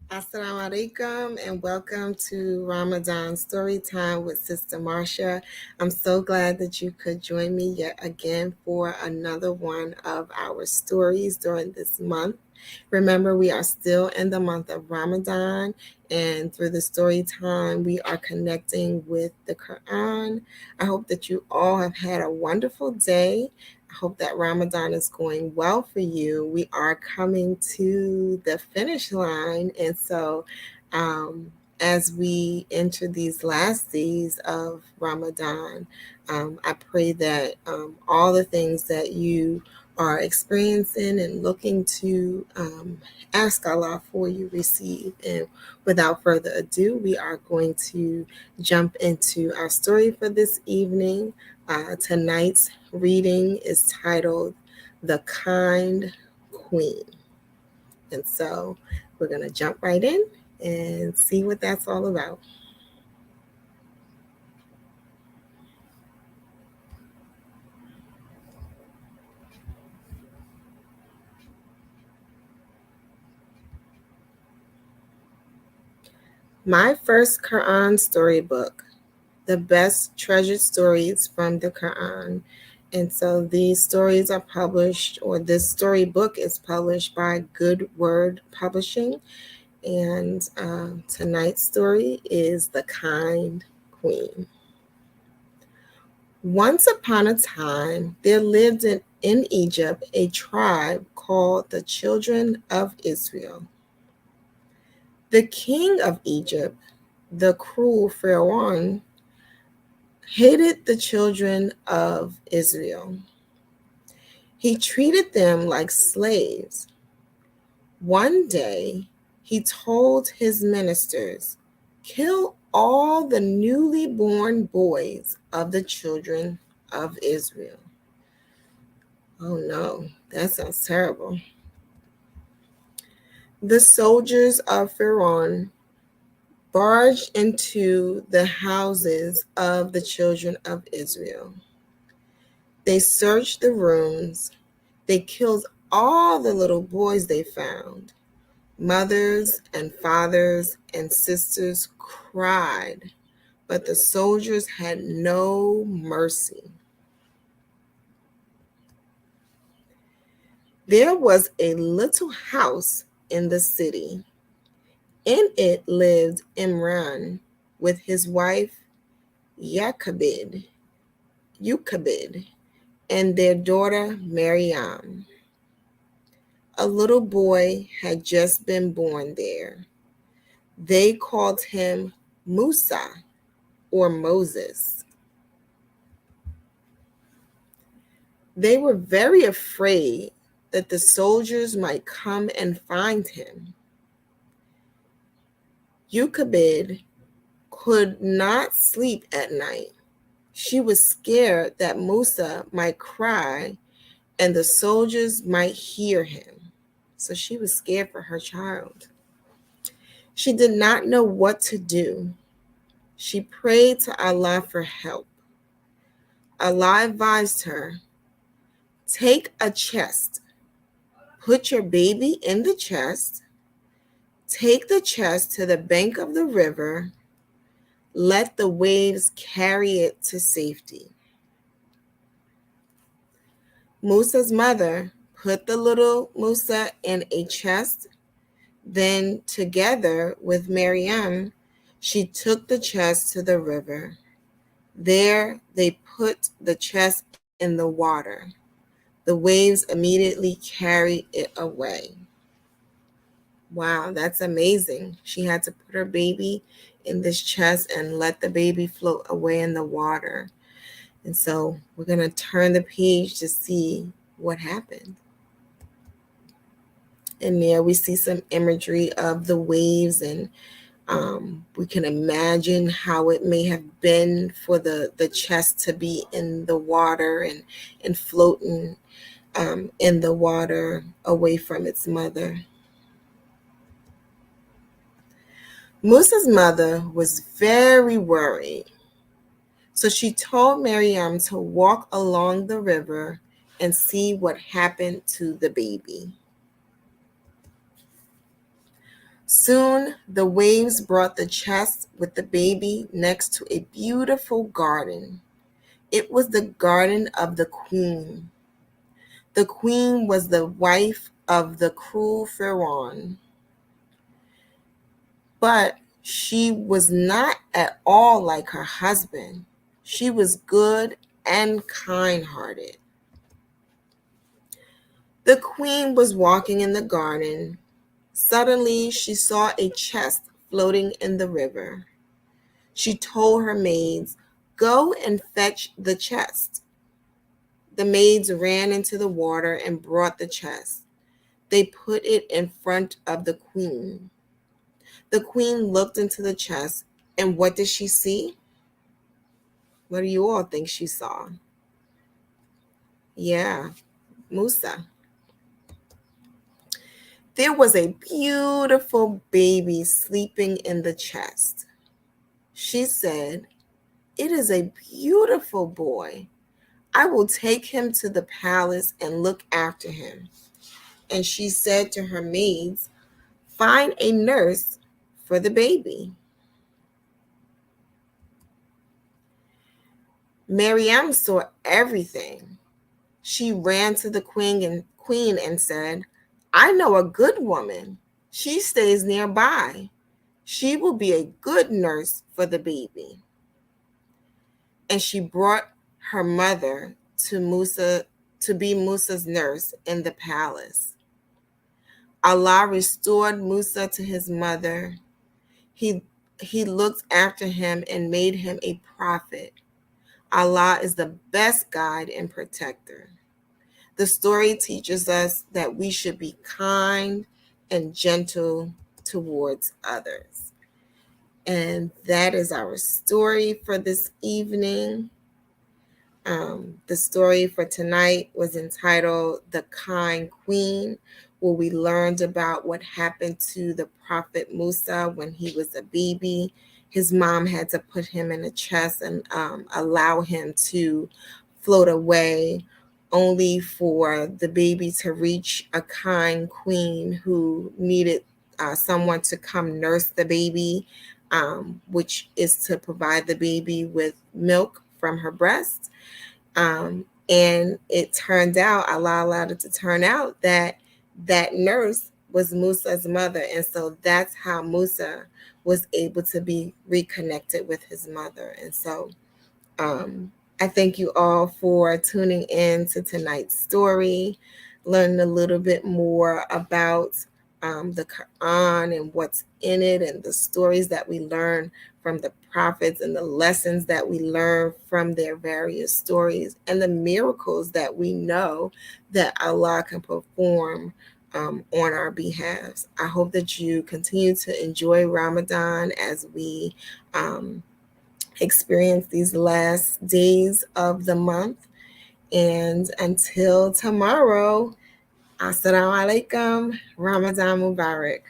Assalamu alaikum and welcome to Ramadan Storytime with Sister Marsha. I'm so glad that you could join me yet again for another one of our stories during this month. Remember, we are still in the month of Ramadan, and through the story time, we are connecting with the Quran. I hope that you all have had a wonderful day. I hope that Ramadan is going well for you. We are coming to the finish line, and so um, as we enter these last days of Ramadan, I pray that all the things that you are experiencing and looking to ask Allah for, you receive. And without further ado, we are going to jump into our story for this evening. Tonight's reading is titled The Kind Queen. And so we're going to jump right in and see what that's all about. My first Quran storybook, the best treasured stories from the Quran. And so these stories are published, or this storybook is published by Good Word Publishing. And tonight's story is The Kind Queen. Once upon a time, there lived in Egypt a tribe called the Children of Israel. The king of Egypt, the cruel Pharaoh, hated the children of Israel. He treated them like slaves. One day, he told his ministers, "Kill all the newly born boys of the children of Israel." Oh no, that sounds terrible. The soldiers of Pharaoh barged into the houses of the children of Israel. They searched the rooms. They killed all the little boys they found. Mothers and fathers and sisters cried, but the soldiers had no mercy. There was a little house in the city. In it lived Imran with his wife Yachebed, and their daughter Maryam. A little boy had just been born there. They called him Musa, or Moses. They were very afraid that the soldiers might come and find him. Yachebed could not sleep at night. She was scared that Musa might cry and the soldiers might hear him. So she was scared for her child. She did not know what to do. She prayed to Allah for help. Allah advised her, "Take a chest, put your baby in the chest, take the chest to the bank of the river, let the waves carry it to safety." Musa's mother put the little Musa in a chest. Then, together with Maryam, she took the chest to the river. There, they put the chest in the water. The waves immediately carried it away. Wow, that's amazing. She had to put her baby in this chest and let the baby float away in the water. And so we're going to turn the page to see what happened. And there we see some imagery of the waves, and we can imagine how it may have been for the chest to be in the water and floating in the water away from its mother. Musa's mother was very worried. So she told Miriam to walk along the river and see what happened to the baby. Soon the waves brought the chest with the baby next to a beautiful garden. It was the garden of the queen. The queen was the wife of the cruel Pharaoh, but she was not at all like her husband. She was good and kind-hearted. The queen was walking in the garden. Suddenly, she saw a chest floating in the river. She told her maids, "Go and fetch the chest." The maids ran into the water and brought the chest. They put it in front of the queen. The queen looked into the chest, and what did she see? What do you all think she saw? Yeah, Musa. There was a beautiful baby sleeping in the chest. She said, "It is a beautiful boy. I will take him to the palace and look after him." And she said to her maids, "Find a nurse for the baby." Miriam saw everything. She ran to the queen and said, "I know a good woman. She stays nearby. She will be a good nurse for the baby." And she brought her mother to Musa to be Musa's nurse in the palace. Allah restored Musa to his mother. He he looked after him and made him a prophet. Allah is the best guide and protector. The story teaches us that we should be kind and gentle towards others. And that is our story for this evening. The story for tonight was entitled "The Kind Queen," where we learned about what happened to the prophet Musa when he was a baby. His mom had to put him in a chest and allow him to float away, only for the baby to reach a kind queen who needed someone to come nurse the baby, which is to provide the baby with milk from her breast. And it turned out, Allah allowed it to turn out that that nurse was Musa's mother. And so that's how Musa was able to be reconnected with his mother. And so I thank you all for tuning in to tonight's story, learning a little bit more about the Quran and what's in it, and the stories that we learn from the prophets, and the lessons that we learn from their various stories, and the miracles that we know that Allah can perform on our behalf. I hope that you continue to enjoy Ramadan as we experience these last days of the month. And until tomorrow, Assalamu alaikum, Ramadan Mubarak.